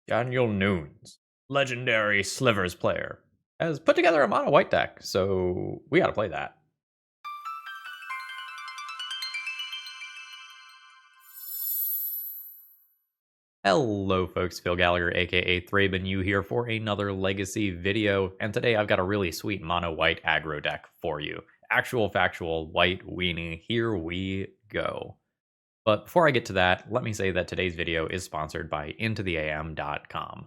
Daniel NUNES, legendary Slivers player, has put together a mono white deck, so we gotta play that. Hello folks, Phil Gallagher aka ThrabenU here for another Legacy video, and today I've got a really sweet mono white aggro deck for you. Actual factual White Weenie, here we go. But before I get to that, let me say that today's video is sponsored by IntoTheAM.com.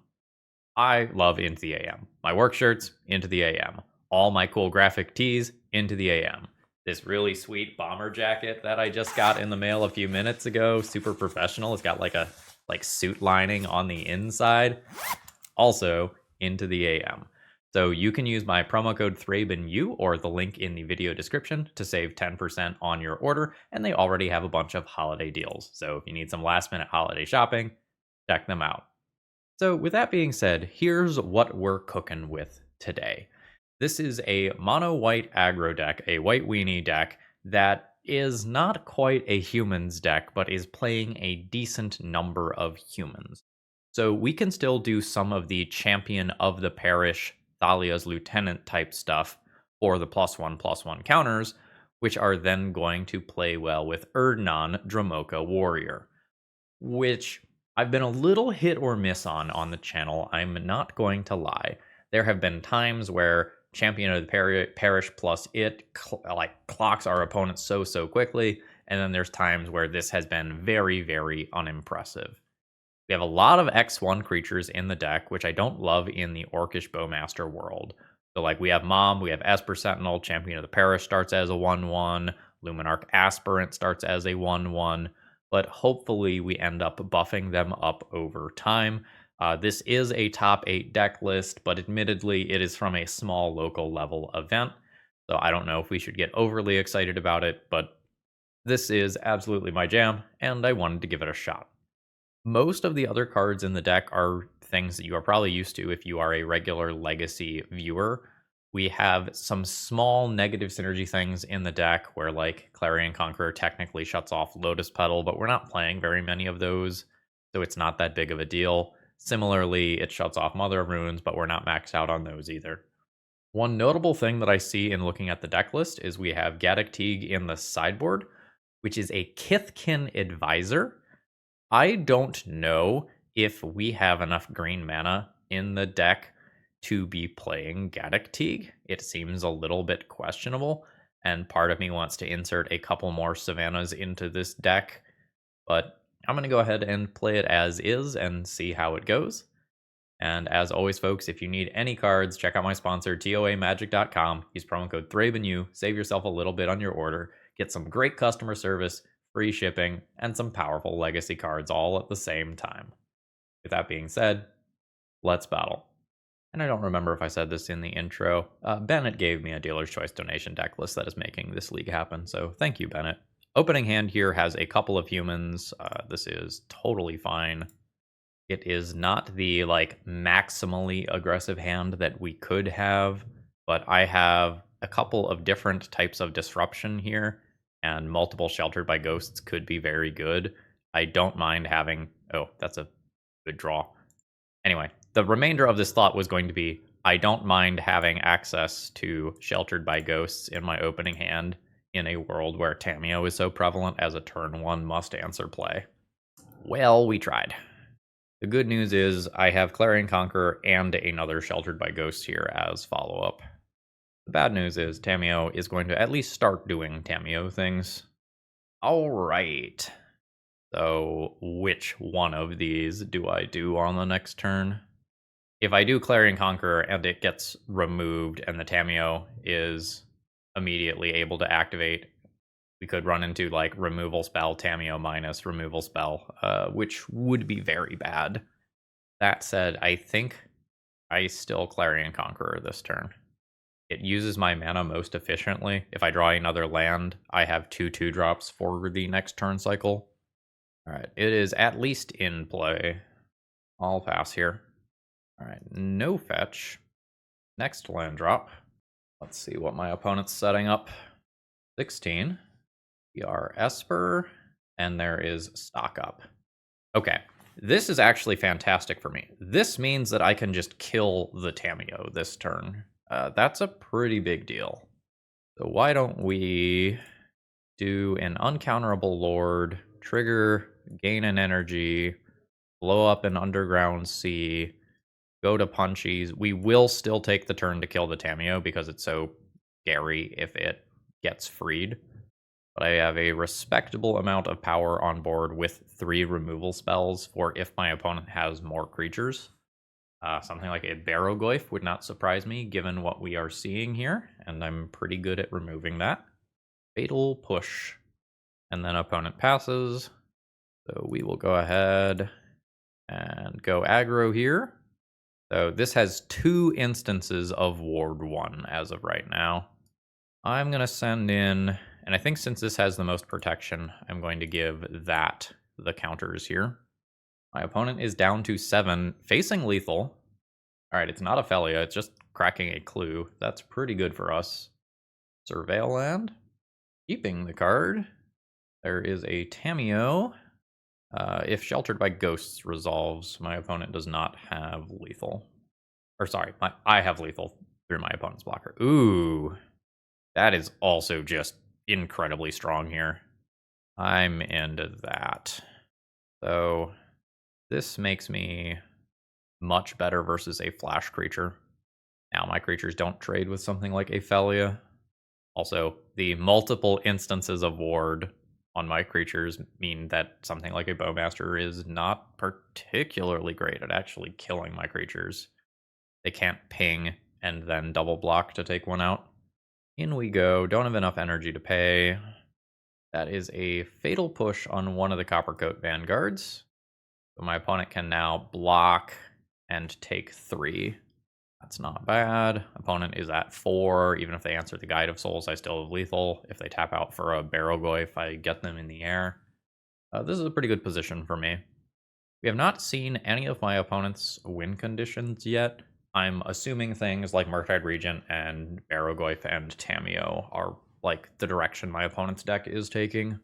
I love Into the AM. My work shirts, Into the AM. All my cool graphic tees, Into the AM. This really sweet bomber jacket that I just got in the mail a few minutes ago, super professional. It's got like a suit lining on the inside. Also, Into the AM. So you can use my promo code ThrabenU or the link in the video description to save 10% on your order, and they already have a bunch of holiday deals. So if you need some last minute holiday shopping, check them out. So with that being said, here's what we're cooking with today. This is a mono white aggro deck, a White Weenie deck that is not quite a humans deck, but is playing a decent number of humans. So we can still do some of the champion of the parish, Thalia's lieutenant type stuff for the +1/+1 counters, which are then going to play well with Erdnon Dramoka Warrior, which I've been a little hit or miss on the channel. I'm not going to lie. There have been times where Champion of the Parish plus it clocks our opponents so quickly, and then there's times where this has been very, very unimpressive. We have a lot of X1 creatures in the deck, which I don't love in the Orcish Bowmaster world. So like we have Mom, we have Esper Sentinel, Champion of the Parish starts as a 1/1, Luminarch Aspirant starts as a 1/1, but hopefully we end up buffing them up over time. This is a top 8 deck list, but admittedly it is from a small local level event, so I don't know if we should get overly excited about it, but this is absolutely my jam, and I wanted to give it a shot. Most of the other cards in the deck are things that you are probably used to if you are a regular Legacy viewer. We have some small negative synergy things in the deck where like Clarion Conqueror technically shuts off Lotus Petal, but we're not playing very many of those, so it's not that big of a deal. Similarly, it shuts off Mother of Runes, but we're not maxed out on those either. One notable thing that I see in looking at the deck list is we have Gaddock Teeg in the sideboard, which is a Kithkin Advisor. I don't know if we have enough green mana in the deck to be playing Gaddock Teeg. It seems a little bit questionable, and part of me wants to insert a couple more Savannahs into this deck, but I'm going to go ahead and play it as is and see how it goes. And as always, folks, if you need any cards, check out my sponsor, TOAMagic.com. Use promo code ThrabenU, save yourself a little bit on your order, get some great customer service, free shipping, and some powerful Legacy cards all at the same time. With that being said, let's battle. And I don't remember if I said this in the intro. Bennett gave me a Dealer's Choice donation deck list that is making this league happen, so thank you, Bennett. Opening hand here has a couple of humans. This is totally fine. It is not the like maximally aggressive hand that we could have, but I have a couple of different types of disruption here, and multiple Sheltered by Ghosts could be very good. I don't mind having... Oh, that's a good draw. Anyway, the remainder of this thought was going to be, I don't mind having access to Sheltered by Ghosts in my opening hand in a world where Tamiyo is so prevalent as a turn 1 must-answer play. Well, we tried. The good news is I have Clarion Conqueror and another Sheltered by Ghosts here as follow-up. The bad news is Tamiyo is going to at least start doing Tamiyo things. Alright. So which one of these do I do on the next turn? If I do Clarion Conqueror and it gets removed and the Tamiyo is immediately able to activate, we could run into like removal spell, Tamiyo minus removal spell, which would be very bad. That said, I think I still Clarion Conqueror this turn. It uses my mana most efficiently. If I draw another land, I have 2/2 for the next turn cycle. Alright, it is at least in play. I'll pass here. Alright, no fetch. Next land drop. Let's see what my opponent's setting up. 16. We are Esper, and there is stock up. Okay, this is actually fantastic for me. This means that I can just kill the Tamiyo this turn. That's a pretty big deal. So why don't we do an uncounterable lord, trigger, gain an energy, blow up an underground sea, go to punchies. We will still take the turn to kill the Tamiyo because it's so scary if it gets freed. But I have a respectable amount of power on board with 3 removal spells for if my opponent has more creatures. Something like a Barrogoyf would not surprise me given what we are seeing here, and I'm pretty good at removing that. Fatal Push. And then opponent passes. So we will go ahead and go aggro here. So this has 2 instances of Ward 1 as of right now. I'm going to send in, and I think since this has the most protection, I'm going to give that the counters here. My opponent is down to 7, facing lethal. All right, it's not a Thalia, it's just cracking a clue. That's pretty good for us. Surveil land. Keeping the card. There is a Tamiyo. If Sheltered by Ghosts resolves, my opponent does not have lethal. Or sorry, I have lethal through my opponent's blocker. Ooh, that is also just incredibly strong here. I'm into that. So this makes me much better versus a flash creature. Now my creatures don't trade with something like a Thalia. Also, the multiple instances of ward on my creatures mean that something like a Bowmaster is not particularly great at actually killing my creatures. They can't ping and then double block to take one out. In we go. Don't have enough energy to pay. That is a Fatal Push on one of the Coppercoat Vanguards. So my opponent can now block and take 3. That's not bad. Opponent is at 4. Even if they answer the Guide of Souls, I still have lethal. If they tap out for a Barrogoyf, I get them in the air. This is a pretty good position for me. We have not seen any of my opponent's win conditions yet. I'm assuming things like Murktide Regent and Barrogoyf and Tamiyo are like the direction my opponent's deck is taking.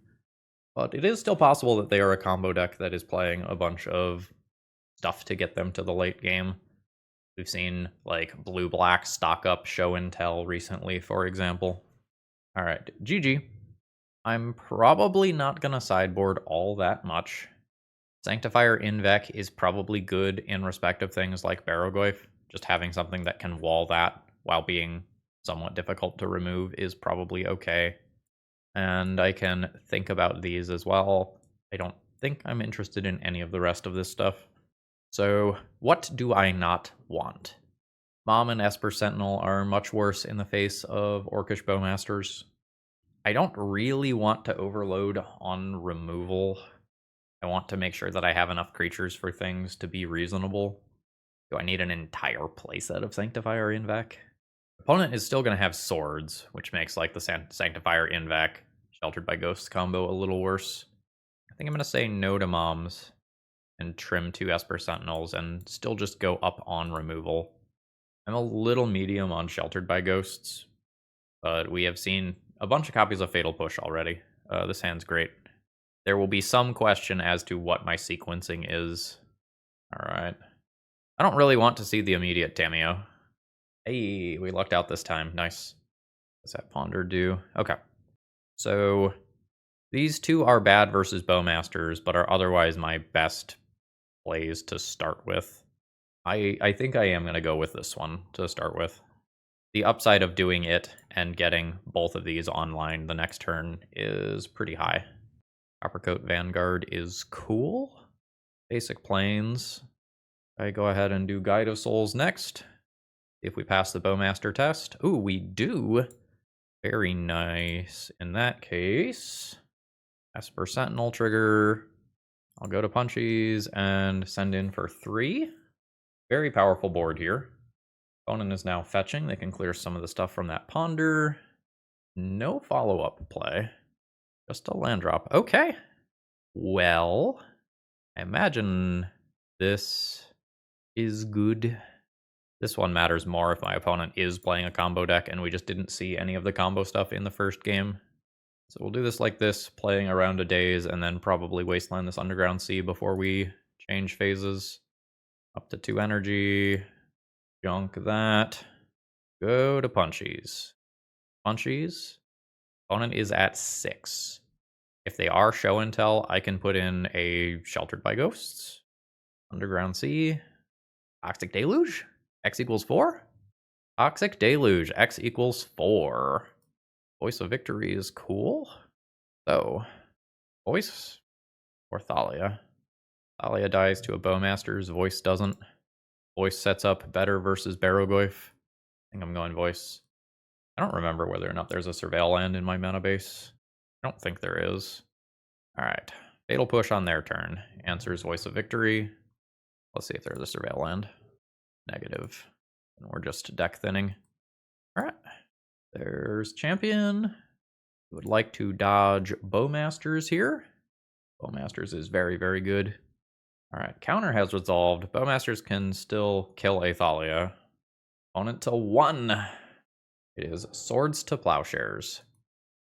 But it is still possible that they are a combo deck that is playing a bunch of stuff to get them to the late game. We've seen like blue-black stock up show and tell recently, for example. All right, GG. I'm probably not going to sideboard all that much. Sanctifier Invec is probably good in respect of things like Barrogoyf. Just having something that can wall that while being somewhat difficult to remove is probably okay. And I can think about these as well. I don't think I'm interested in any of the rest of this stuff. So what do I not want? Mom and Esper Sentinel are much worse in the face of Orcish Bowmasters. I don't really want to overload on removal. I want to make sure that I have enough creatures for things to be reasonable. Do I need an entire playset of Sanctifier Invec? Opponent is still going to have swords, which makes like the Sanctifier Invec Sheltered by Ghosts combo a little worse. I think I'm going to say no to Moms and trim 2 Esper Sentinels and still just go up on removal. I'm a little medium on Sheltered by Ghosts, but we have seen a bunch of copies of Fatal Push already. This hand's great. There will be some question as to what my sequencing is. Alright. I don't really want to see the immediate Tamiyo. Hey, we lucked out this time. Nice. What's that Ponder do? Okay. So these 2 are bad versus Bowmasters, but are otherwise my best plays to start with. I think I am going to go with this one to start with. The upside of doing it and getting both of these online the next turn is pretty high. Coppercoat Vanguard is cool. Basic Plains. I go ahead and do Guide of Souls next. If we pass the Bowmaster test. Ooh, we do. Very nice. In that case, Esper Sentinel trigger. I'll go to Punchies and send in for 3. Very powerful board here. Opponent is now fetching. They can clear some of the stuff from that Ponder. No follow-up play. Just a land drop. Okay. Well, I imagine this is good. This one matters more if my opponent is playing a combo deck and we just didn't see any of the combo stuff in the first game. So we'll do this like this, playing around a daze, and then probably wasteland this Underground Sea before we Change phases. Up to 2 energy. Junk that. Go to punchies. Punchies. Opponent is at 6. If they are show and tell, I can put in a Sheltered by Ghosts. Underground Sea. Toxic Deluge. X equals 4. Toxic Deluge. X equals 4. Voice of Victory is cool. So, Voice or Thalia? Thalia dies to a Bowmaster's. Voice doesn't. Voice sets up better versus Barogoyf. I think I'm going Voice. I don't remember whether or not there's a Surveil land in my mana base. I don't think there is. Alright. Fatal Push on their turn. Answers Voice of Victory. Let's see if there's a Surveil land. Negative. And we're just deck thinning. Alright. There's Champion. Would like to dodge Bowmasters here. Bowmasters is very, very good. Alright, counter has resolved. Bowmasters can still kill a Thalia. Opponent to 1. It is Swords to Plowshares.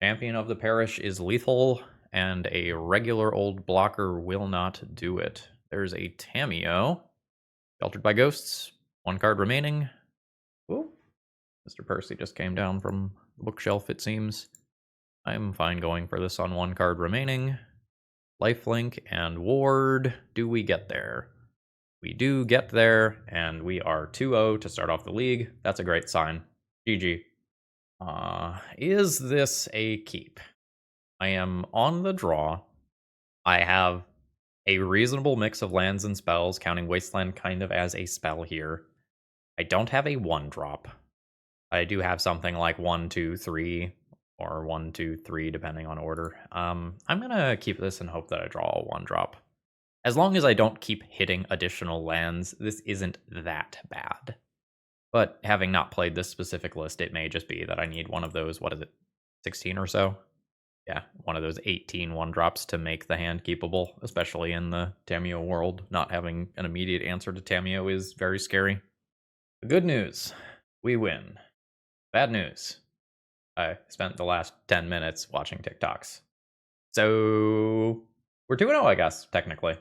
Champion of the Parish is lethal, and a regular old blocker will not do it. There's a Tamiyo. Sheltered by Ghosts. 1 card remaining. Ooh. Mr. Percy just came down from the bookshelf, it seems. I'm fine going for this on 1 card remaining. Lifelink and Ward. Do we get there? We do get there, and we are 2-0 to start off the league. That's a great sign. GG. Is this a keep? I am on the draw. I have a reasonable mix of lands and spells, counting Wasteland kind of as a spell here. I don't have a 1-drop. I do have something like 1, 2, 3, or 1, 2, 3, depending on order. I'm gonna keep this and hope that I draw a 1-drop. As long as I don't keep hitting additional lands, this isn't that bad. But having not played this specific list, it may just be that I need one of those, what is it, 16 or so? Yeah, one of those 18 1-drops to make the hand keepable, especially in the Tamiyo world. Not having an immediate answer to Tamiyo is very scary. The good news, we win. Bad news, I spent the last 10 minutes watching TikToks. So, we're 2-0, I guess, technically.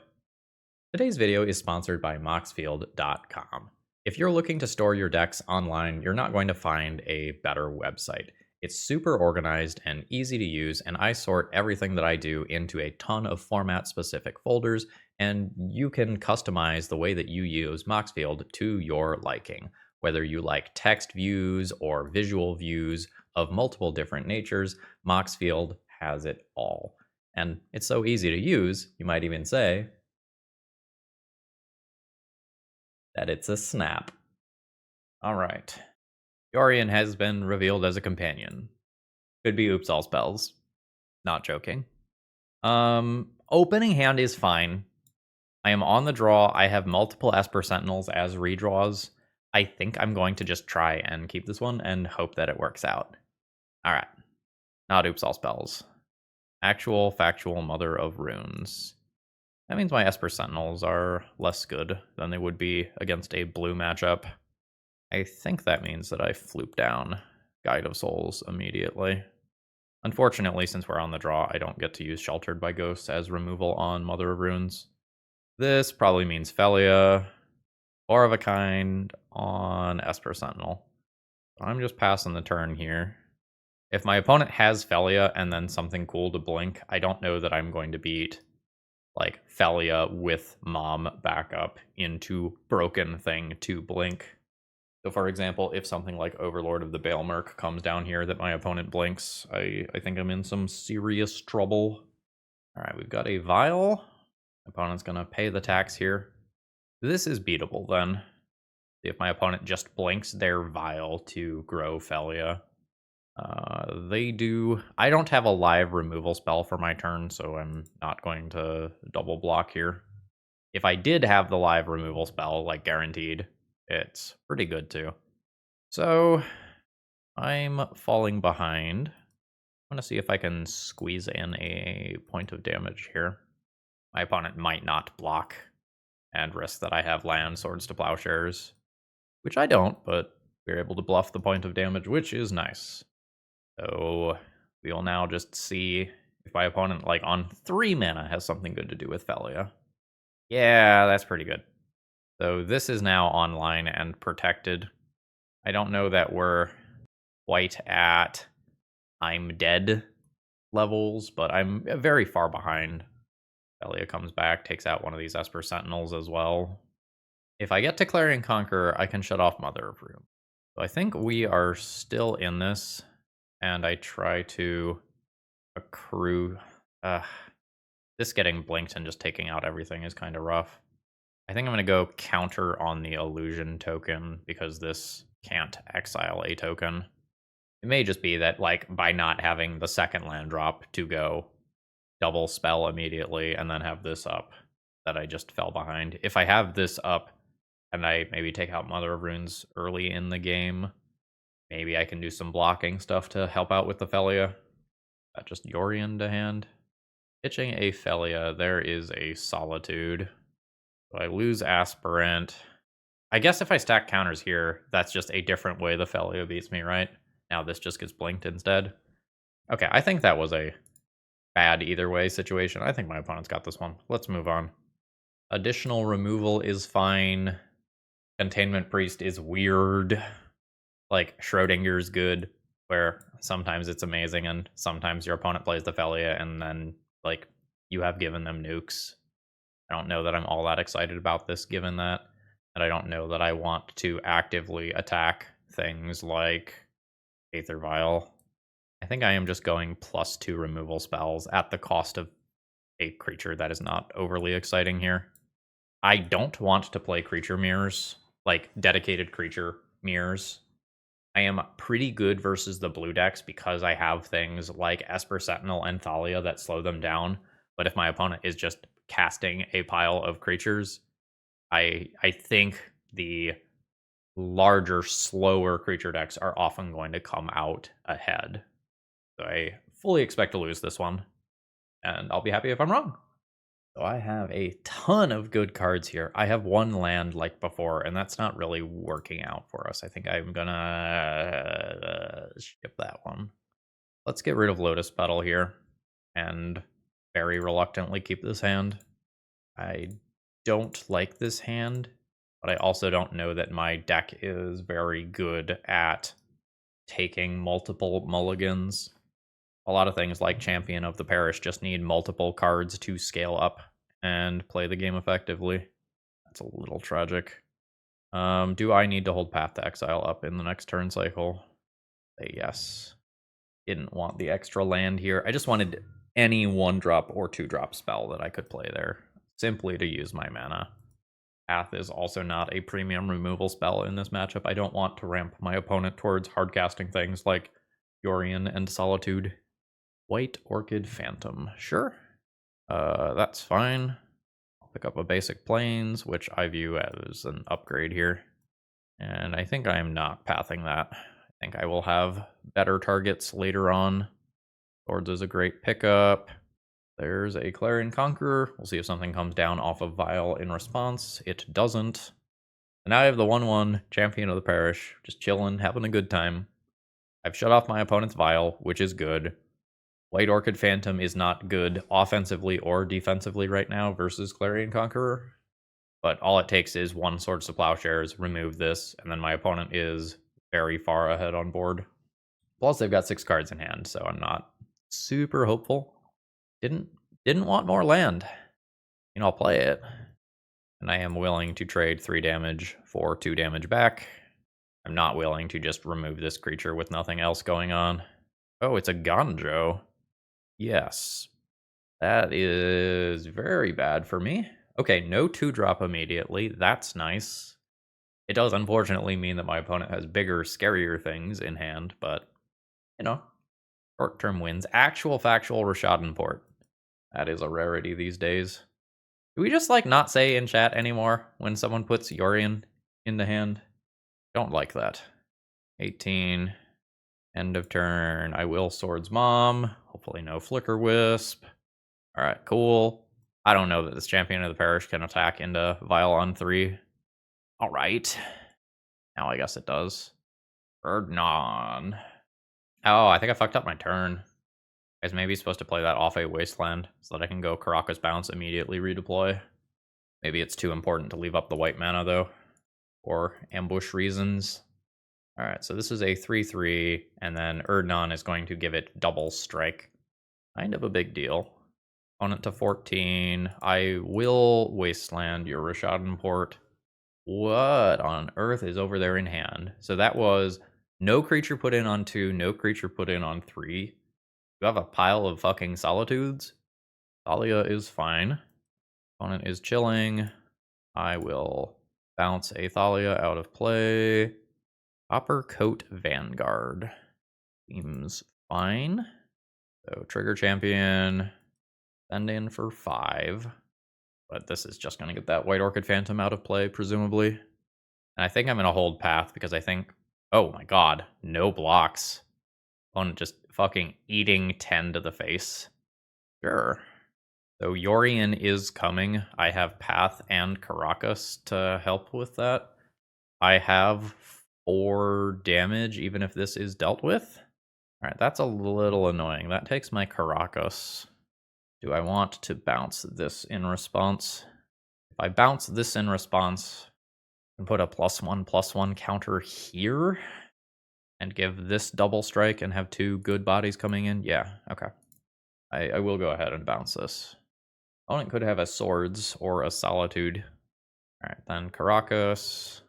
Today's video is sponsored by Moxfield.com. If you're looking to store your decks online, you're not going to find a better website. It's super organized and easy to use, and I sort everything that I do into a ton of format-specific folders, and you can customize the way that you use Moxfield to your liking. Whether you like text views or visual views of multiple different natures, Moxfield has it all. And it's so easy to use, you might even say that it's a snap. Alright. Yorion has been revealed as a companion. Could be oops all spells. Not joking. Opening hand is fine. I am on the draw. I have multiple Esper Sentinels as redraws. I think I'm going to just try and keep this one and hope that it works out. Alright. Not oops all spells. Actual factual Mother of Runes. That means my Esper Sentinels are less good than they would be against a blue matchup. I think that means that I floop down Guide of Souls immediately. Unfortunately, since we're on the draw, I don't get to use Sheltered by Ghosts as removal on Mother of Runes. This probably means Thalia, or of a kind on Esper Sentinel. I'm just passing the turn here. If my opponent has Thalia and then something cool to blink, I don't know that I'm going to beat like Thalia with Mom backup into Broken Thing to blink. So for example, if something like Overlord of the Baelmerk comes down here that my opponent blinks, I think I'm in some serious trouble. Alright, we've got a Vial. Opponent's gonna pay the tax here. This is beatable then. See if my opponent just blinks their Vial to grow Thalia. They do. I don't have a live removal spell for my turn, so I'm not going to double block here. If I did have the live removal spell, like guaranteed, it's pretty good too. So I'm falling behind. I'm going to see if I can squeeze in a point of damage here. My opponent might not block and risk that I have land Swords to Plowshares, which I don't, but we're able to bluff the point of damage, which is nice. So we will now just see if my opponent, like on 3 mana, has something good to do with Thalia. Yeah, that's pretty good. So this is now online and protected. I don't know that we're quite at I'm dead levels, but I'm very far behind. Thalia comes back, takes out one of these Esper Sentinels as well. If I get to Clarion Conqueror, I can shut off Mother of Room. So I think we are still in this, and I try to accrue. This getting blinked and just taking out everything is kind of rough. I think I'm going to go counter on the illusion token because this can't exile a token. It may just be that, like, by not having the second land drop to go double spell immediately and then have this up, that I just fell behind. If I have this up and I maybe take out Mother of Runes early in the game, maybe I can do some blocking stuff to help out with the Thalia. Just Yorion to hand. Pitching a Thalia, there is a Solitude. So I lose Aspirant. I guess if I stack counters here, that's just a different way the Thalia beats me, right? Now this just gets blinked instead. Okay, I think that was a bad either way situation. I think my opponent's got this one. Let's move on. Additional removal is fine. Containment Priest is weird. Like, Schrodinger's good, where sometimes it's amazing and sometimes your opponent plays the Thalia and then, like, you have given them nukes. I don't know that I'm all that excited about this given that. And I don't know that I want to actively attack things like Aether Vial. I think I am just going +2 removal spells at the cost of a creature that is not overly exciting here. I don't want to play creature mirrors, like dedicated creature mirrors. I am pretty good versus the blue decks because I have things like Esper Sentinel and Thalia that slow them down. But if my opponent is just casting a pile of creatures, I think the larger, slower creature decks are often going to come out ahead. So I fully expect to lose this one, and I'll be happy if I'm wrong. So I have a ton of good cards here. I have one land like before, and that's not really working out for us. I think I'm gonna skip that one. Let's get rid of Lotus Petal here, and very reluctantly keep this hand. I don't like this hand, but I also don't know that my deck is very good at taking multiple mulligans. A lot of things like Champion of the Parish just need multiple cards to scale up and play the game effectively. That's a little tragic. Do I need to hold Path to Exile up in the next turn cycle? Yes. Didn't want the extra land here. I just wanted any 1-drop or 2-drop spell that I could play there, simply to use my mana. Path is also not a premium removal spell in this matchup. I don't want to ramp my opponent towards hardcasting things like Yorion and Solitude. White Orchid Phantom. Sure. That's fine. I'll pick up a basic Plains, which I view as an upgrade here. And I think I am not pathing that. I think I will have better targets later on. Swords is a great pickup. There's a Clarion Conqueror. We'll see if something comes down off of Vial in response. It doesn't. And now I have the 1/1 Champion of the Parish, just chilling, having a good time. I've shut off my opponent's Vial, which is good. White Orchid Phantom is not good offensively or defensively right now versus Clarion Conqueror. But all it takes is 1 Swords to Plowshares, remove this, and then my opponent is very far ahead on board. Plus, they've got 6 cards in hand, so I'm not super hopeful. Didn't want more land. I'll play it. And I am willing to trade 3 damage for 2 damage back. I'm not willing to just remove this creature with nothing else going on. Oh, it's a Gonjo. Yes. That is very bad for me. Okay, no 2-drop immediately. That's nice. It does unfortunately mean that my opponent has bigger, scarier things in hand, but, short-term wins. Actual factual Rishadan Port. That is a rarity these days. Do we just, not say in chat anymore when someone puts Yorion in the hand? Don't like that. 18. End of turn. I will Swords Mom. Hopefully no Flicker Wisp. Alright, cool. I don't know that this Champion of the Parish can attack into Vial on 3. Alright. Now I guess it does. Erdnon. Oh, I think I fucked up my turn. I was maybe supposed to play that off a Wasteland so that I can go Caracas Bounce, immediately redeploy. Maybe it's too important to leave up the white mana, though, for ambush reasons. Alright, so this is a 3-3, and then Erdnon is going to give it double strike. Kind of a big deal. Opponent to 14. I will Wasteland your Rishadan Port. What on earth is over there in hand? So that was no creature put in on 2, no creature put in on 3. You have a pile of fucking Solitudes? Thalia is fine. Opponent is chilling. I will bounce a Thalia out of play. Copper Coat Vanguard. Seems fine. So trigger champion. Send in for 5. But this is just going to get that White Orchid Phantom out of play, presumably. And I think I'm going to hold Path because I think... Oh my god, no blocks. Opponent just fucking eating 10 to the face. Sure. So Yorion is coming. I have Path and Caracas to help with that. I have 4 damage, even if this is dealt with. Alright, that's a little annoying. That takes my Caracas. Do I want to bounce this in response? If I bounce this in response, I can put a +1/+1 counter here and give this double strike and have 2 good bodies coming in. Yeah, okay. I will go ahead and bounce this. Opponent could have a Swords or a Solitude. Alright, then Caracas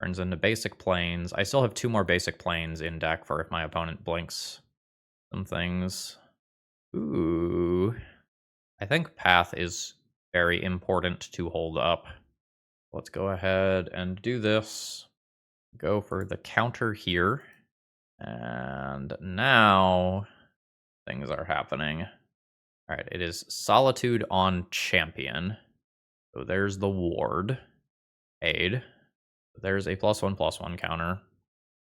turns into basic planes. I still have 2 more basic planes in deck for if my opponent blinks some things. Ooh. I think Path is very important to hold up. Let's go ahead and do this. Go for the counter here. And now things are happening. Alright, it is Solitude on Champion. So there's the ward. Aid. There's a +1/+1 counter.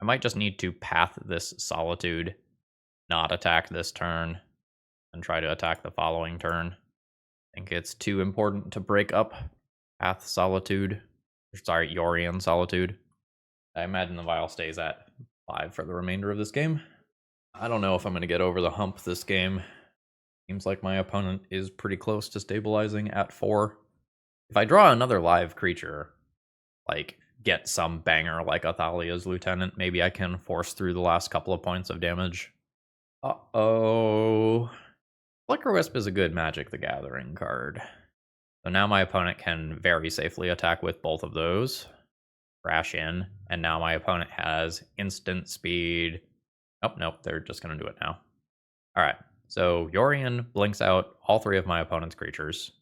I might just need to Path this Solitude, not attack this turn, and try to attack the following turn. I think it's too important to break up Path Solitude. Sorry, Yorion Solitude. I imagine the Vial stays at 5 for the remainder of this game. I don't know if I'm going to get over the hump this game. Seems like my opponent is pretty close to stabilizing at 4. If I draw another live creature, like get some banger like Athalia's Lieutenant, maybe I can force through the last couple of points of damage. Uh-oh. Flicker Wisp is a good Magic the Gathering card. So now my opponent can very safely attack with both of those. Crash in, and now my opponent has instant speed. Nope, they're just going to do it now. Alright, so Yorion blinks out all 3 of my opponent's creatures.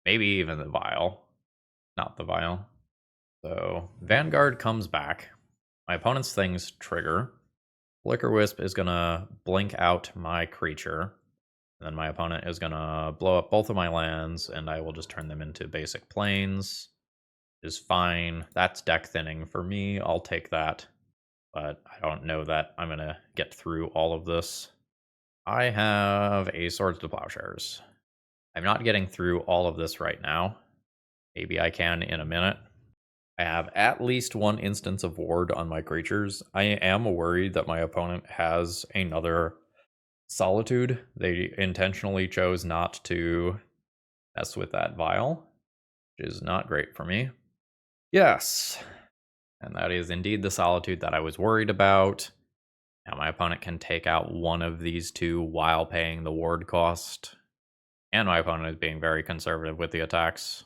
Maybe even the Vial. Not the Vial. So Vanguard comes back. My opponent's things trigger. Flicker Wisp is going to blink out my creature. And then my opponent is going to blow up both of my lands, and I will just turn them into basic planes. Is fine. That's deck thinning for me. I'll take that. But I don't know that I'm going to get through all of this. I have a Swords to Plowshares. I'm not getting through all of this right now. Maybe I can in a minute. I have at least 1 instance of ward on my creatures. I am worried that my opponent has another Solitude. They intentionally chose not to mess with that Vial, which is not great for me. Yes, and that is indeed the Solitude that I was worried about. Now my opponent can take out one of these 2 while paying the ward cost. And my opponent is being very conservative with the attacks.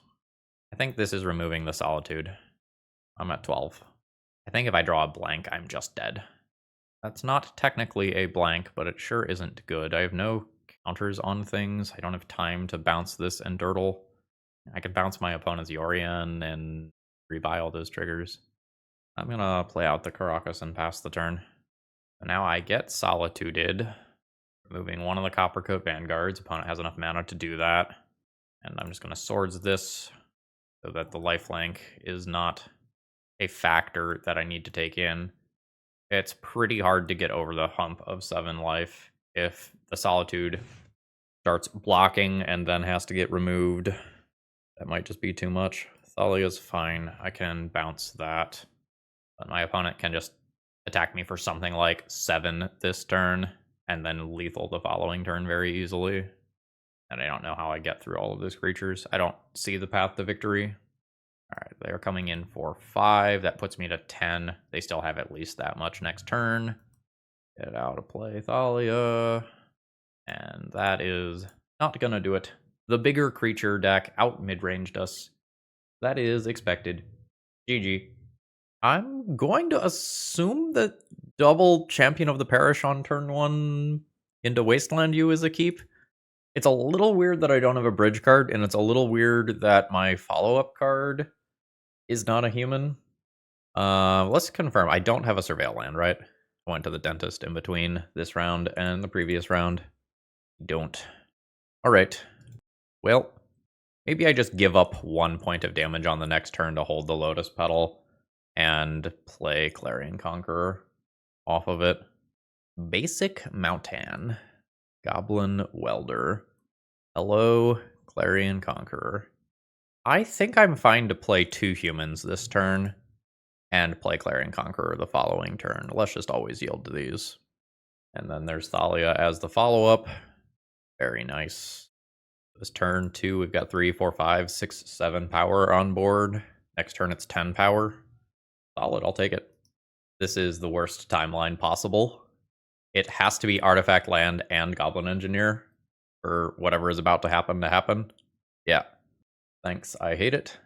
I think this is removing the Solitude. I'm at 12. I think if I draw a blank, I'm just dead. That's not technically a blank, but it sure isn't good. I have no counters on things. I don't have time to bounce this and Dirtle. I could bounce my opponent's Yorion and rebuy all those triggers. I'm going to play out the Caracas and pass the turn. So now I get Solituded, removing one of the Coppercoat Vanguards. Opponent has enough mana to do that. And I'm just going to Swords this so that the lifelink is not a factor that I need to take in. It's pretty hard to get over the hump of 7 life if the Solitude starts blocking and then has to get removed. That might just be too much. Thalia's fine. I can bounce that. But my opponent can just attack me for something like 7 this turn, and then lethal the following turn very easily. And I don't know how I get through all of those creatures. I don't see the path to victory. All right, they're coming in for 5. That puts me to 10. They still have at least that much next turn. Get out of play, Thalia. And that is not going to do it. The bigger creature deck out mid-ranged us. That is expected. GG. I'm going to assume that double Champion of the Parish on turn 1 into Wasteland U is a keep. It's a little weird that I don't have a bridge card, and it's a little weird that my follow-up card is not a human. Let's confirm. I don't have a Surveil land, right? I went to the dentist in between this round and the previous round. Don't. All right. Well, maybe I just give up 1 point of damage on the next turn to hold the Lotus Petal and play Clarion Conqueror off of it. Basic Mountain. Goblin Welder. Hello, Clarion Conqueror. I think I'm fine to play 2 humans this turn and play Clarion Conqueror the following turn. Let's just always yield to these. And then there's Thalia as the follow-up. Very nice. This turn 2, we've got 3, 4, 5, 6, 7 power on board. Next turn it's 10 power. Solid, I'll take it. This is the worst timeline possible. It has to be Artifact Land and Goblin Engineer for whatever is about to happen. Yeah. Thanks, I hate it.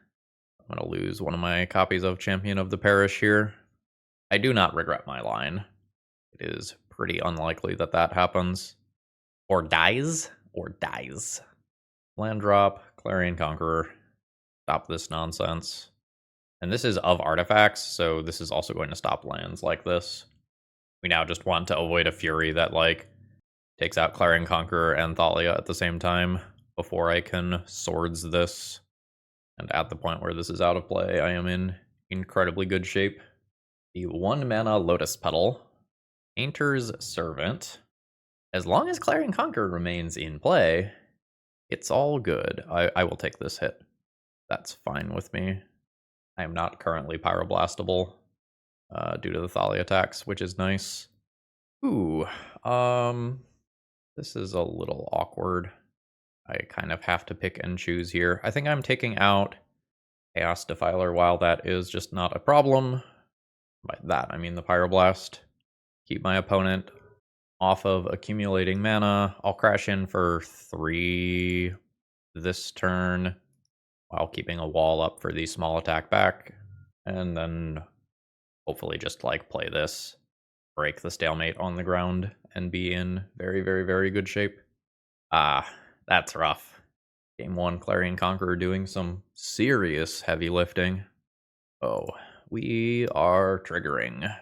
I'm going to lose one of my copies of Champion of the Parish here. I do not regret my line. It is pretty unlikely that that happens. Or dies. Land drop, Clarion Conqueror. Stop this nonsense. And this is of artifacts, so this is also going to stop lands like this. We now just want to avoid a Fury that, like, takes out Clarion Conqueror and Thalia at the same time before I can swords this. And at the point where this is out of play, I am in incredibly good shape. The 1 mana Lotus Petal. Painter's Servant. As long as Clarion Conqueror remains in play, it's all good. I will take this hit. That's fine with me. I am not currently pyroblastable due to the Thalia attacks, which is nice. Ooh, this is a little awkward. I kind of have to pick and choose here. I think I'm taking out Chaos Defiler while that is just not a problem. By that, I mean the Pyroblast. Keep my opponent off of accumulating mana. I'll crash in for 3 this turn while keeping a wall up for the small attack back. And then hopefully just like play this, break the stalemate on the ground, and be in very, very, very good shape. Ah, that's rough. Game 1, Clarion Conqueror doing some serious heavy lifting. Oh, we are triggering.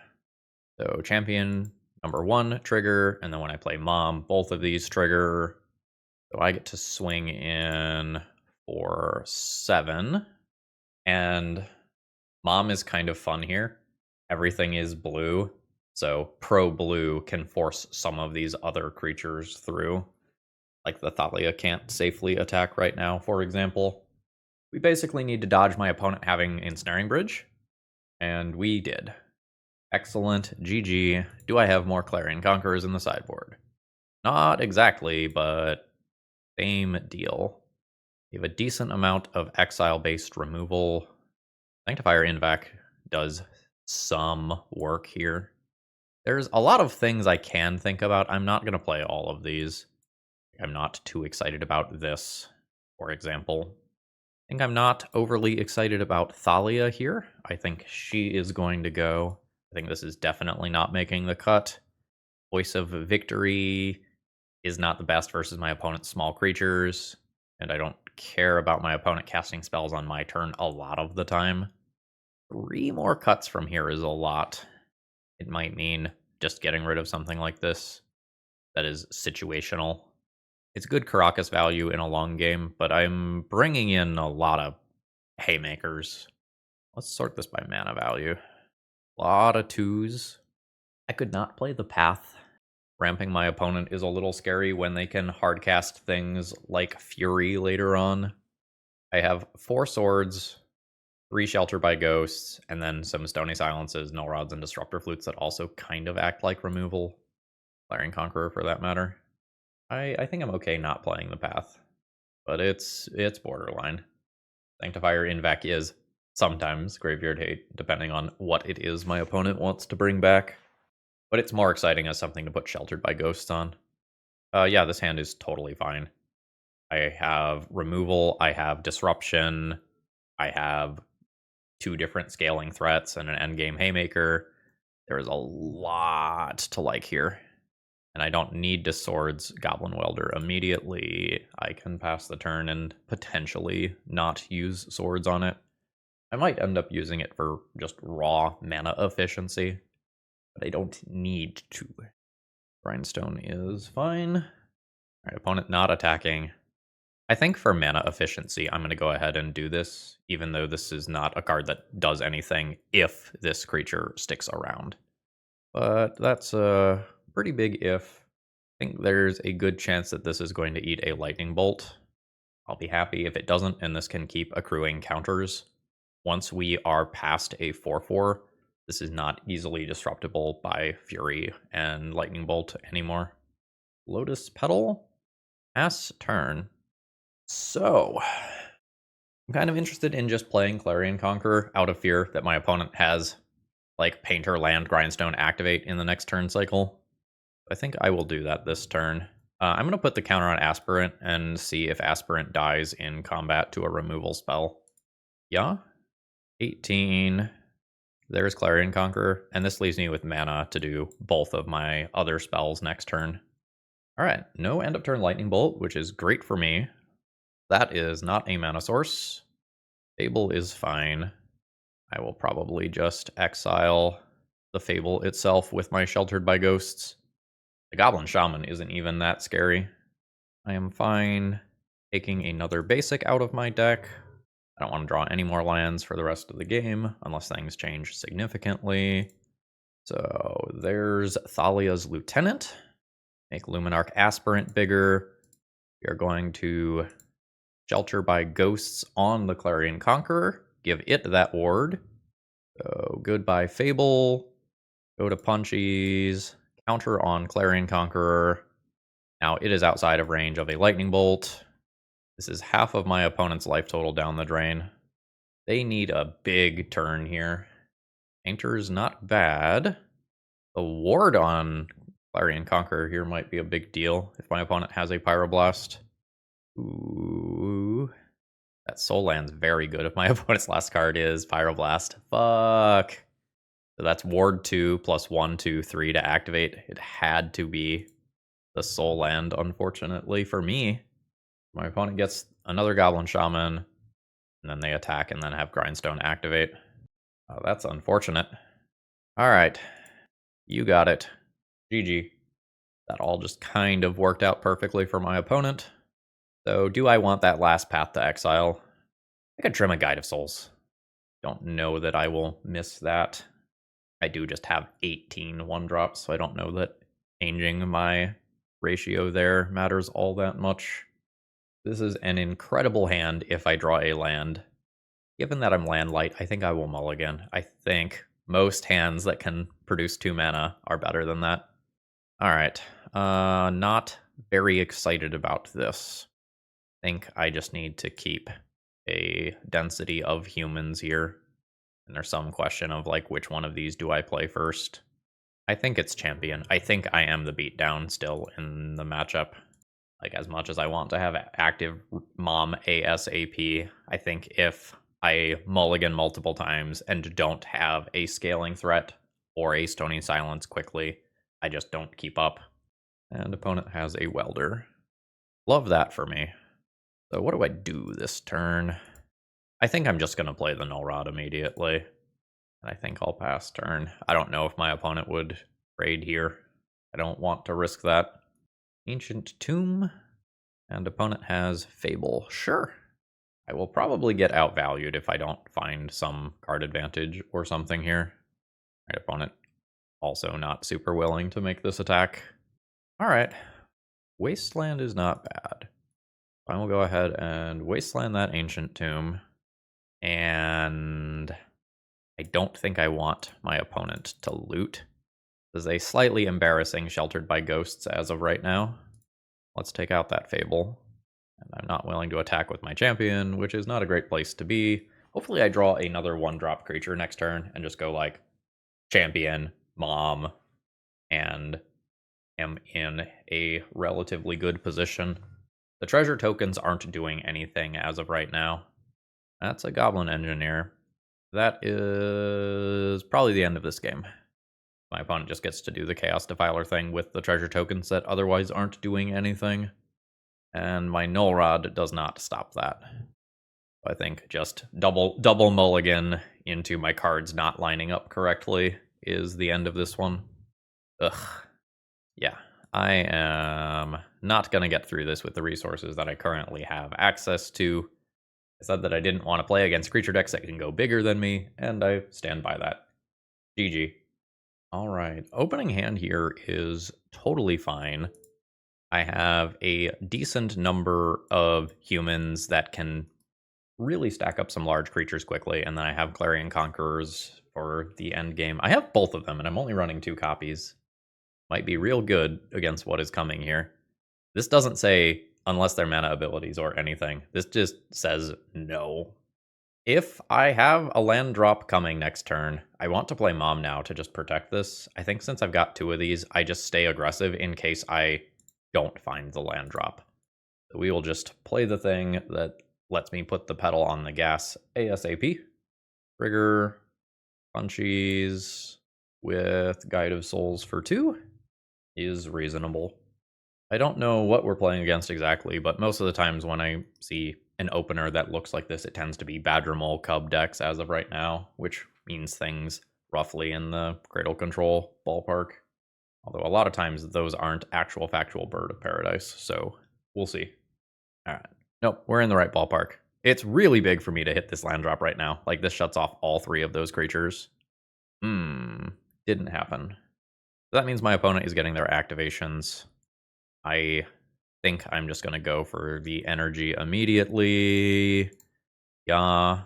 So champion number 1 trigger, and then when I play mom, both of these trigger. So I get to swing in for 7. And mom is kind of fun here. Everything is blue, so pro blue can force some of these other creatures through. Like the Thalia can't safely attack right now, for example. We basically need to dodge my opponent having Ensnaring Bridge, and we did. Excellent, GG. Do I have more Clarion Conquerors in the sideboard? Not exactly, but same deal. We have a decent amount of exile-based removal. Sanctifier Invac does some work here. There's a lot of things I can think about. I'm not going to play all of these. I'm not too excited about this, for example. I think I'm not overly excited about Thalia here. I think she is going to go. I think this is definitely not making the cut. Voice of Victory is not the best versus my opponent's small creatures, and I don't care about my opponent casting spells on my turn a lot of the time. 3 more cuts from here is a lot. It might mean just getting rid of something like this that is situational. It's good Caracas value in a long game, but I'm bringing in a lot of haymakers. Let's sort this by mana value. A lot of 2s. I could not play the path. Ramping my opponent is a little scary when they can hardcast things like Fury later on. I have 4 swords, 3 Shelter by Ghosts, and then some Stony Silences, Null Rods, and Disruptor Flutes that also kind of act like removal. Clarion Conqueror, for that matter. I think I'm okay not playing the path. but it's borderline. Sanctifier Invac is sometimes Graveyard Hate, depending on what it is my opponent wants to bring back. But it's more exciting as something to put Sheltered by Ghosts on. Yeah, this hand is totally fine. I have removal, I have disruption, I have 2 different scaling threats and an endgame haymaker. There is a lot to like here. And I don't need to swords Goblin Welder immediately. I can pass the turn and potentially not use swords on it. I might end up using it for just raw mana efficiency, but I don't need to. Grindstone is fine. Alright, opponent not attacking. I think for mana efficiency, I'm going to go ahead and do this, even though this is not a card that does anything if this creature sticks around. But that's a pretty big if. I think there's a good chance that this is going to eat a lightning bolt. I'll be happy if it doesn't, and this can keep accruing counters. Once we are past a 4/4, this is not easily disruptible by Fury and Lightning Bolt anymore. Lotus Petal, pass turn. So, I'm kind of interested in just playing Clarion Conqueror out of fear that my opponent has, like, Painter, Land, Grindstone activate in the next turn cycle. I think I will do that this turn. I'm going to put the counter on Aspirant and see if Aspirant dies in combat to a removal spell. Yeah? 18. There's Clarion Conqueror, and this leaves me with mana to do both of my other spells next turn. Alright, no end of turn Lightning Bolt, which is great for me. That is not a mana source. Fable is fine. I will probably just exile the Fable itself with my Sheltered by Ghosts. The Goblin Shaman isn't even that scary. I am fine taking another basic out of my deck. I don't want to draw any more lands for the rest of the game, unless things change significantly. So there's Thalia's Lieutenant. Make Luminarch Aspirant bigger. We are going to Shelter by Ghosts on the Clarion Conqueror. Give it that ward. So goodbye Fable. Go to Punchies. Counter on Clarion Conqueror. Now it is outside of range of a Lightning Bolt. This is half of my opponent's life total down the drain. They need a big turn here. Painter's not bad. The ward on Clarion Conqueror here might be a big deal if my opponent has a Pyroblast. Ooh. That Soul Land's very good if my opponent's last card is Pyroblast. Fuck. So that's ward 2 plus 1, 2, 3 to activate. It had to be the Soul Land, unfortunately for me. My opponent gets another Goblin Shaman, and then they attack and then have Grindstone activate. Oh, that's unfortunate. Alright. You got it. GG. That all just kind of worked out perfectly for my opponent. So do I want that last path to exile? I could trim a Guide of Souls. Don't know that I will miss that. I do just have 18 1-drops, so I don't know that changing my ratio there matters all that much. This is an incredible hand if I draw a land. Given that I'm land light, I think I will mulligan. I think most hands that can produce 2 mana are better than that. Alright, not very excited about this. I think I just need to keep a density of humans here. And there's some question of, like, which one of these do I play first? I think it's champion. I think I am the beatdown still in the matchup. Like, as much as I want to have active mom ASAP, I think if I mulligan multiple times and don't have a scaling threat or a Stony Silence quickly, I just don't keep up. And opponent has a welder. Love that for me. So what do I do this turn? I think I'm just going to play the Null Rod immediately. And I think I'll pass turn. I don't know if my opponent would raid here. I don't want to risk that. Ancient Tomb. And opponent has Fable. Sure. I will probably get outvalued if I don't find some card advantage or something here. Right, opponent also not super willing to make this attack. Alright. Wasteland is not bad. I will go ahead and wasteland that Ancient Tomb. And I don't think I want my opponent to loot. This is a slightly embarrassing Sheltered by Ghosts as of right now. Let's take out that Fable. And I'm not willing to attack with my champion, which is not a great place to be. Hopefully I draw another 1-drop creature next turn and just go like champion, mom, and am in a relatively good position. The treasure tokens aren't doing anything as of right now. That's a goblin engineer. That is probably the end of this game. My opponent just gets to do the Chaos Defiler thing with the treasure tokens that otherwise aren't doing anything. And my Null Rod does not stop that. I think just double mulligan into my cards not lining up correctly is the end of this one. Ugh. Yeah, I am not going to get through this with the resources that I currently have access to. I said that I didn't want to play against creature decks that can go bigger than me, and I stand by that. GG. All right, opening hand here is totally fine. I have a decent number of humans that can really stack up some large creatures quickly, and then I have Clarion Conquerors for the end game. I have both of them, and I'm only running 2 copies. Might be real good against what is coming here. This doesn't say unless they're mana abilities or anything. This just says no. If I have a land drop coming next turn, I want to play Mom now to just protect this. I think since I've got 2 of these, I just stay aggressive in case I don't find the land drop. So we will just play the thing that lets me put the pedal on the gas ASAP. Trigger, punchies with Guide of Souls for 2 is reasonable. I don't know what we're playing against exactly, but most of the times when I see an opener that looks like this, it tends to be Badgermole Cub decks as of right now, which means things roughly in the Cradle Control ballpark. Although a lot of times those aren't actual factual Bird of Paradise, so we'll see. All right. Nope, we're in the right ballpark. It's really big for me to hit this land drop right now. Like, this shuts off all 3 of those creatures. Didn't happen. That means my opponent is getting their activations. I think I'm just going to go for the energy immediately. Yeah.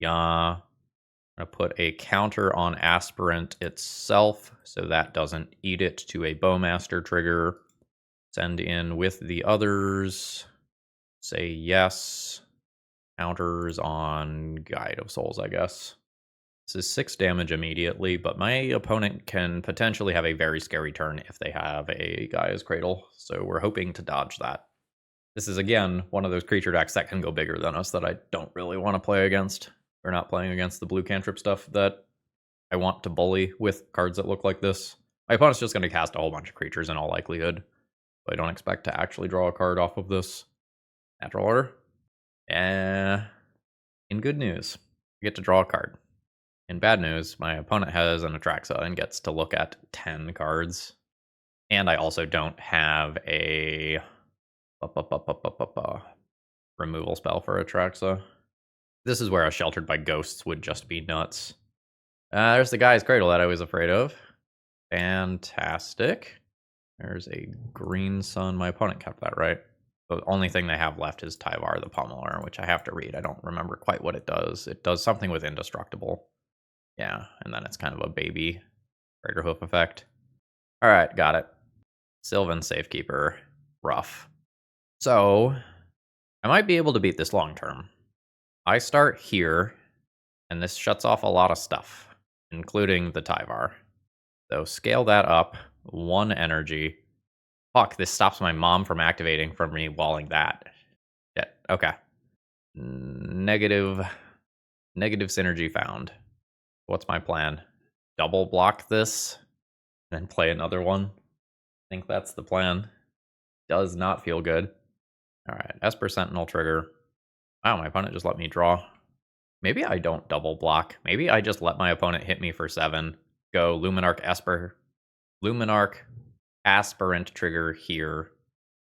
I'm going to put a counter on Aspirant itself, so that doesn't eat it to a Bowmaster trigger. Send in with the others. Say yes. Counters on Guide of Souls, I guess. This is 6 damage immediately, but my opponent can potentially have a very scary turn if they have a Gaia's Cradle, so we're hoping to dodge that. This is, again, one of those creature decks that can go bigger than us that I don't really want to play against. We're not playing against the blue cantrip stuff that I want to bully with cards that look like this. My opponent's just going to cast a whole bunch of creatures in all likelihood, so I don't expect to actually draw a card off of this. Natural order. In good news, I get to draw a card. In bad news, my opponent has an Atraxa and gets to look at 10 cards. And I also don't have a removal spell for Atraxa. This is where a Sheltered by Ghosts would just be nuts. There's the Guy's Cradle that I was afraid of. Fantastic. There's a Green Sun. My opponent kept that, right? The only thing they have left is Tyvar the Pummeler, which I have to read. I don't remember quite what it does. It does something with Indestructible. Yeah, and then it's kind of a baby Crater Hoof effect. All right, got it. Sylvan Safekeeper. Rough. So, I might be able to beat this long term. I start here, and this shuts off a lot of stuff, including the Tyvar. So scale that up. 1 energy. Fuck, this stops my mom from activating from me walling that. Shit, okay. Negative synergy found. What's my plan? Double block this, then play another one? I think that's the plan. Does not feel good. Alright, Esper Sentinel trigger. Wow, my opponent just let me draw. Maybe I don't double block. Maybe I just let my opponent hit me for 7. Go Luminarch Esper. Luminarch Aspirant trigger here.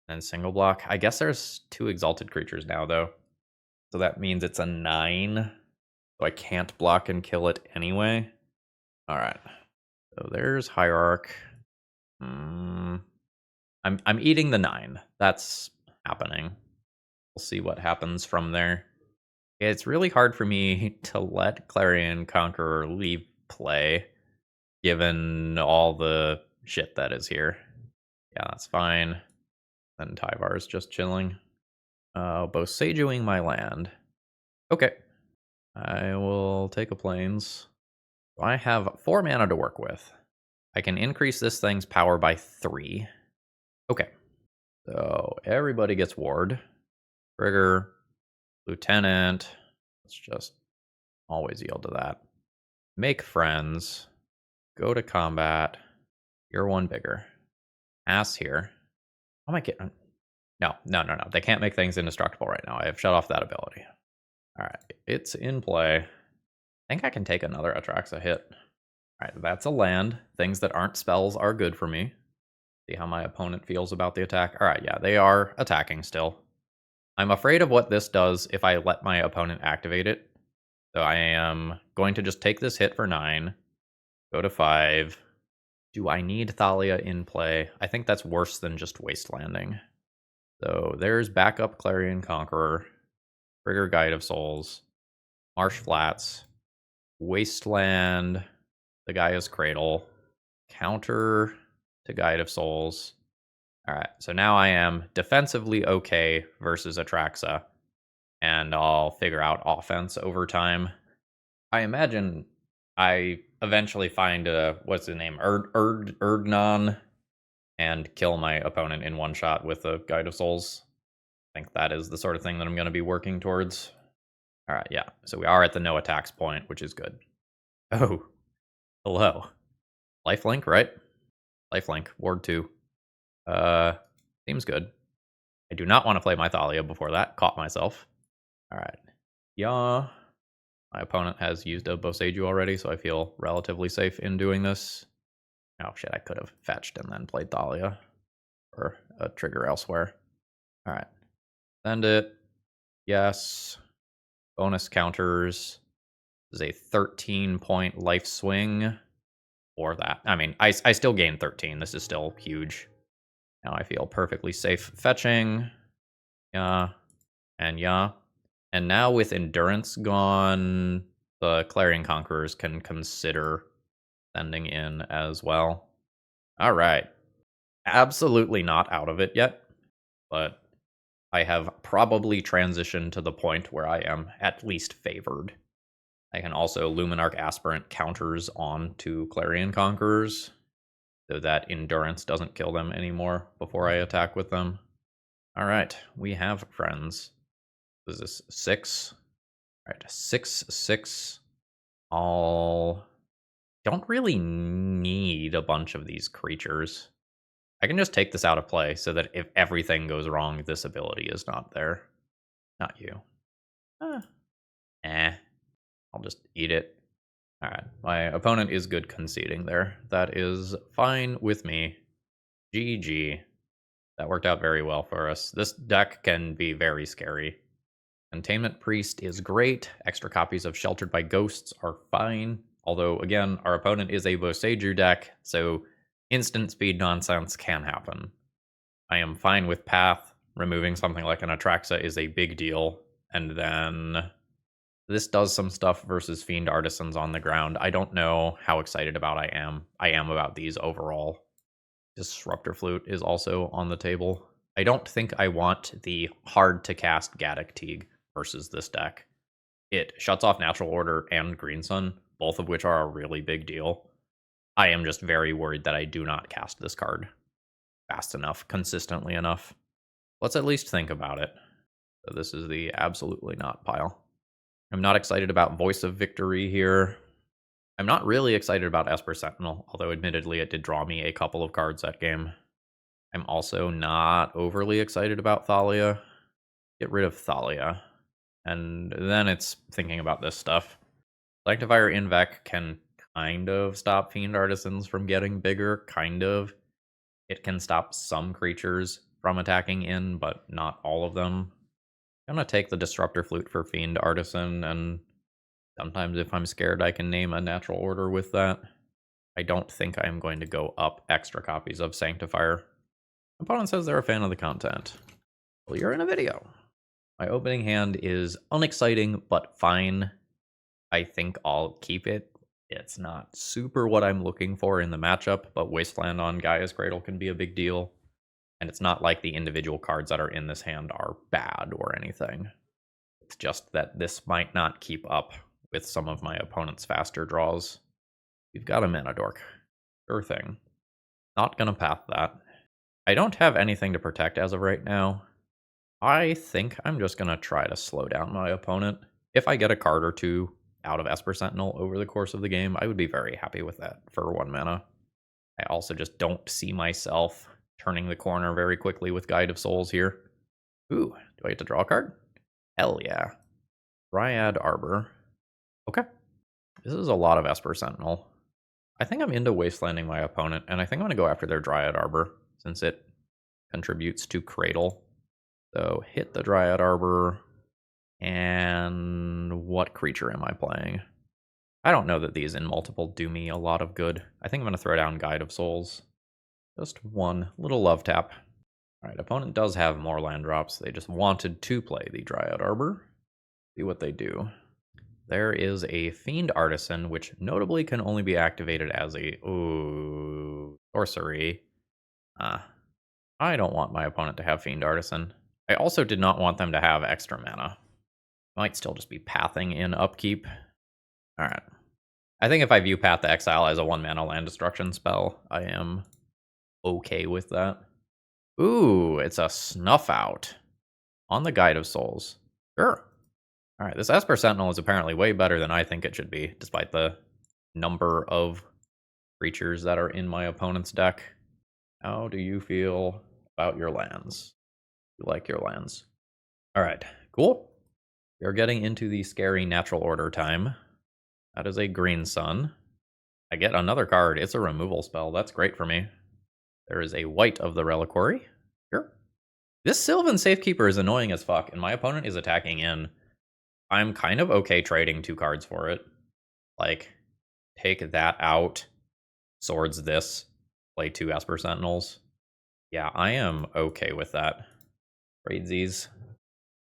And single block. I guess there's 2 exalted creatures now, though. So that means it's a 9. So I can't block and kill it anyway. Alright. So there's Hierarch. I'm eating the 9. That's happening. We'll see what happens from there. It's really hard for me to let Clarion Conqueror leave play, given all the shit that is here. Yeah, that's fine. And Tyvar's just chilling. Bosejuing my land. Okay. I will take a plains. I have 4 mana to work with. I can increase this thing's power by 3. Okay. So everybody gets ward. Trigger. Lieutenant. Let's just always yield to that. Make friends. Go to combat. You're one bigger. Ass here. Oh my god. No. They can't make things indestructible right now. I have shut off that ability. Alright. It's in play. I think I can take another Atraxa hit. Alright, that's a land. Things that aren't spells are good for me. See how my opponent feels about the attack. Alright, yeah, they are attacking still. I'm afraid of what this does if I let my opponent activate it. So I am going to just take this hit for 9. Go to 5. Do I need Thalia in play? I think that's worse than just wastelanding. So there's backup Clarion Conqueror. Trigger Guide of Souls. Marsh Flats. Wasteland. The Gaia's Cradle. Counter to Guide of Souls. Alright, so now I am defensively okay versus Atraxa. And I'll figure out offense over time. I imagine I eventually find what's the name? Erdnon, and kill my opponent in one shot with a Guide of Souls. I think that is the sort of thing that I'm going to be working towards. Alright, yeah. So we are at the no attacks point, which is good. Oh. Hello. Lifelink, right? Lifelink, Ward 2. Seems good. I do not want to play my Thalia before that. Caught myself. Alright. Yeah. My opponent has used a Boseiju already, so I feel relatively safe in doing this. Oh shit, I could have fetched and then played Thalia. Or a trigger elsewhere. Alright. Send it. Yes. Bonus counters. This is a 13-point life swing. Or that. I mean, I still gain 13. This is still huge. Now I feel perfectly safe fetching. Yeah. And yeah. And now with Endurance gone, the Clarion Conquerors can consider sending in as well. Alright. Absolutely not out of it yet, but I have probably transitioned to the point where I am at least favored. I can also Luminarch Aspirant counters on to Clarion Conquerors, so that Endurance doesn't kill them anymore before I attack with them. Alright, we have friends. Is this 6? Alright, 6/6. Don't really need a bunch of these creatures. I can just take this out of play so that if everything goes wrong, this ability is not there. Not you. I'll just eat it. Alright, my opponent is good conceding there. That is fine with me. GG. That worked out very well for us. This deck can be very scary. Containment Priest is great. Extra copies of Sheltered by Ghosts are fine. Although, again, our opponent is a Boseiju deck, so instant speed nonsense can happen. I am fine with Path. Removing something like an Atraxa is a big deal. And then this does some stuff versus Fiend Artisans on the ground. I don't know how excited about I am about these overall. Disruptor Flute is also on the table. I don't think I want the hard-to-cast Gaddock Teague versus this deck. It shuts off Natural Order and Green Sun, both of which are a really big deal. I am just very worried that I do not cast this card fast enough, consistently enough. Let's at least think about it. So this is the absolutely not pile. I'm not excited about Voice of Victory here. I'm not really excited about Esper Sentinel, although admittedly it did draw me a couple of cards that game. I'm also not overly excited about Thalia. Get rid of Thalia. And then it's thinking about this stuff. Sanctifier Invec can kind of stop Fiend Artisans from getting bigger, kind of. It can stop some creatures from attacking in, but not all of them. I'm gonna take the Disruptor Flute for Fiend Artisan, and sometimes if I'm scared I can name a Natural Order with that. I don't think I'm going to go up extra copies of Sanctifier. Opponent says they're a fan of the content. Well, you're in a video. My opening hand is unexciting, but fine. I think I'll keep it. It's not super what I'm looking for in the matchup, but Wasteland on Gaia's Cradle can be a big deal. And it's not like the individual cards that are in this hand are bad or anything. It's just that this might not keep up with some of my opponent's faster draws. We've got a mana dork. Sure thing. Not gonna path that. I don't have anything to protect as of right now. I think I'm just gonna try to slow down my opponent. If I get a card or two out of Esper Sentinel over the course of the game, I would be very happy with that for 1 mana. I also just don't see myself turning the corner very quickly with Guide of Souls here. Ooh, do I get to draw a card? Hell yeah. Dryad Arbor. Okay. This is a lot of Esper Sentinel. I think I'm into wastelanding my opponent, and I think I'm going to go after their Dryad Arbor, since it contributes to Cradle. So hit the Dryad Arbor, and what creature am I playing? I don't know that these in multiple do me a lot of good. I think I'm going to throw down Guide of Souls. Just one little love tap. Alright, opponent does have more land drops. They just wanted to play the Dryad Arbor. See what they do. There is a Fiend Artisan, which notably can only be activated as a sorcery. I don't want my opponent to have Fiend Artisan. I also did not want them to have extra mana. Might still just be pathing in upkeep. Alright. I think if I view Path to Exile as a 1 mana land destruction spell, I am okay with that. Ooh, it's a Snuff Out on the Guide of Souls. Sure. Alright, this Esper Sentinel is apparently way better than I think it should be, despite the number of creatures that are in my opponent's deck. How do you feel about your lands? You like your lands? Alright, cool. We're getting into the scary natural order time. That is a Green Sun. I get another card. It's a removal spell. That's great for me. There is a White of the Reliquary. Sure. This Sylvan Safekeeper is annoying as fuck, and my opponent is attacking in. I'm kind of okay trading 2 cards for it. Like, take that out, swords this, play 2 Esper Sentinels. Yeah, I am okay with that. Trade these.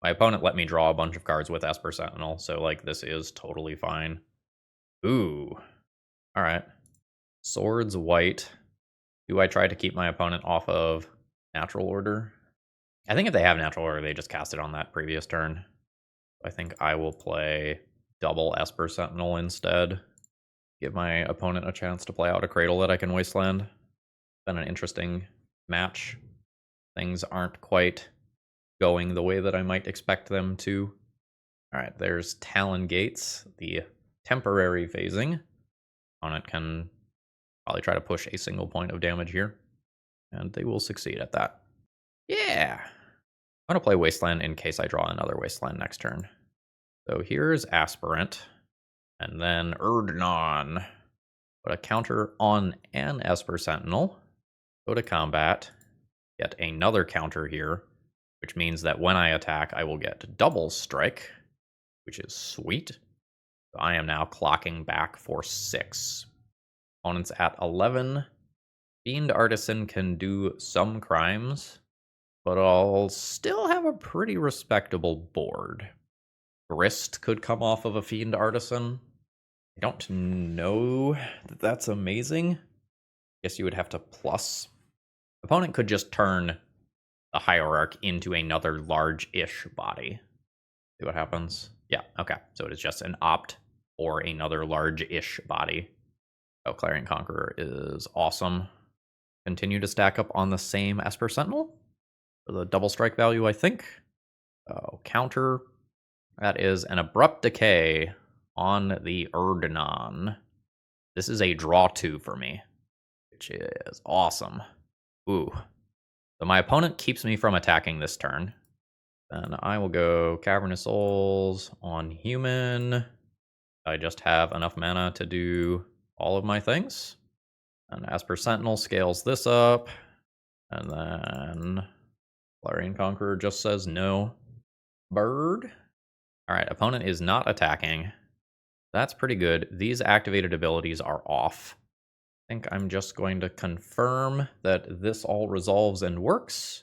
My opponent let me draw a bunch of cards with Esper Sentinel, so, like, this is totally fine. Ooh. Alright. Swords white. Do I try to keep my opponent off of Natural Order? I think if they have Natural Order, they just cast it on that previous turn. I think I will play double Esper Sentinel instead. Give my opponent a chance to play out a Cradle that I can wasteland. Been an interesting match. Things aren't quite going the way that I might expect them to. Alright, there's Talon Gates, the temporary phasing. Opponent can probably try to push a single point of damage here, and they will succeed at that. Yeah! I'm going to play Wasteland in case I draw another Wasteland next turn. So here's Aspirant, and then Erdnon. Put a counter on an Esper Sentinel. Go to combat. Get another counter here, which means that when I attack, I will get double strike, which is sweet. So I am now clocking back for 6. Opponent's at 11. Fiend Artisan can do some crimes, but I'll still have a pretty respectable board. Grist could come off of a Fiend Artisan. I don't know that that's amazing. Guess you would have to plus. Opponent could just turn the Hierarch into another large-ish body. See what happens? Yeah, okay. So it is just an opt for another large-ish body. Oh, Clarion Conqueror is awesome. Continue to stack up on the same Esper Sentinel. For the double strike value, I think. Oh, counter. That is an Abrupt Decay on the Erdnon. This is a draw 2 for me, which is awesome. Ooh. So my opponent keeps me from attacking this turn. Then I will go Cavernous Souls on human. I just have enough mana to do all of my things. And Esper Sentinel scales this up. And then Clarion Conqueror just says no. Bird. Alright, opponent is not attacking. That's pretty good. These activated abilities are off. I think I'm just going to confirm that this all resolves and works.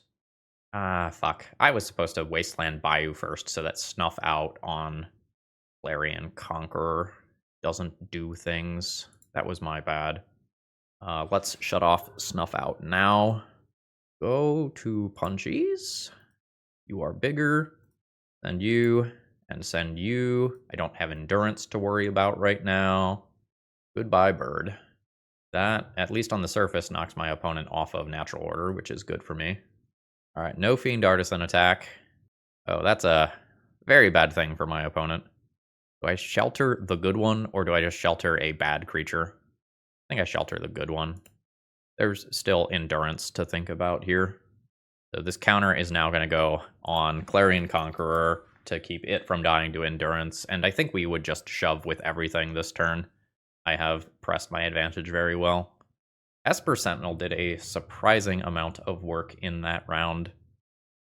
Fuck. I was supposed to Wasteland Bayou first, so that Snuff Out on Clarion Conqueror doesn't do things. That was my bad. Let's shut off Snuff Out now. Go to punchies. You are bigger than you, and send you. I don't have endurance to worry about right now. Goodbye, bird. That, at least on the surface, knocks my opponent off of natural order, which is good for me. All right, no Fiend Artisan attack. Oh, that's a very bad thing for my opponent. Do I shelter the good one, or do I just shelter a bad creature? I think I shelter the good one. There's still endurance to think about here. So this counter is now going to go on Clarion Conqueror to keep it from dying to endurance, and I think we would just shove with everything this turn. I have pressed my advantage very well. Esper Sentinel did a surprising amount of work in that round.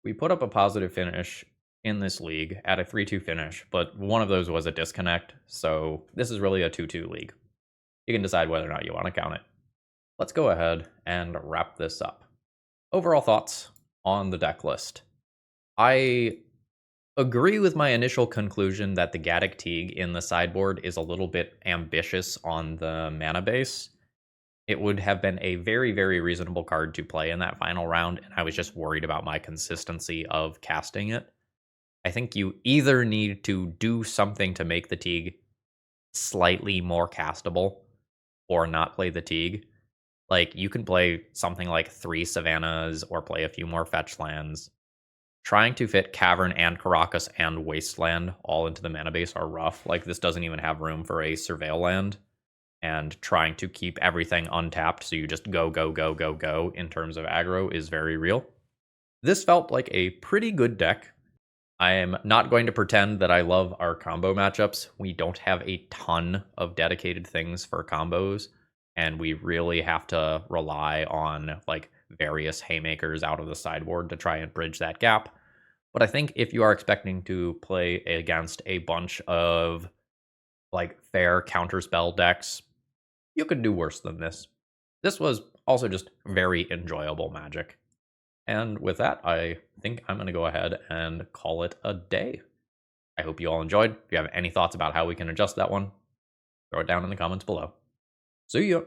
We put up a positive finish in this league at a 3-2 finish, but one of those was a disconnect, so this is really a 2-2 league. You can decide whether or not you want to count it. Let's go ahead and wrap this up. Overall thoughts on the deck list. I agree with my initial conclusion that the Gaddock Teague in the sideboard is a little bit ambitious on the mana base. It would have been a very, very reasonable card to play in that final round, and I was just worried about my consistency of casting it. I think you either need to do something to make the Teague slightly more castable, or not play the Teague. Like, you can play something like 3 Savannas, or play a few more fetch lands. Trying to fit Cavern and Caracas and Wasteland all into the mana base are rough. Like, this doesn't even have room for a Surveil land. And trying to keep everything untapped so you just go, go, go, go, go in terms of aggro is very real. This felt like a pretty good deck. I am not going to pretend that I love our combo matchups. We don't have a ton of dedicated things for combos, and we really have to rely on like various haymakers out of the sideboard to try and bridge that gap. But I think if you are expecting to play against a bunch of like fair counterspell decks, you could do worse than this. This was also just very enjoyable Magic. And with that, I think I'm going to go ahead and call it a day. I hope you all enjoyed. If you have any thoughts about how we can adjust that one, throw it down in the comments below. See ya!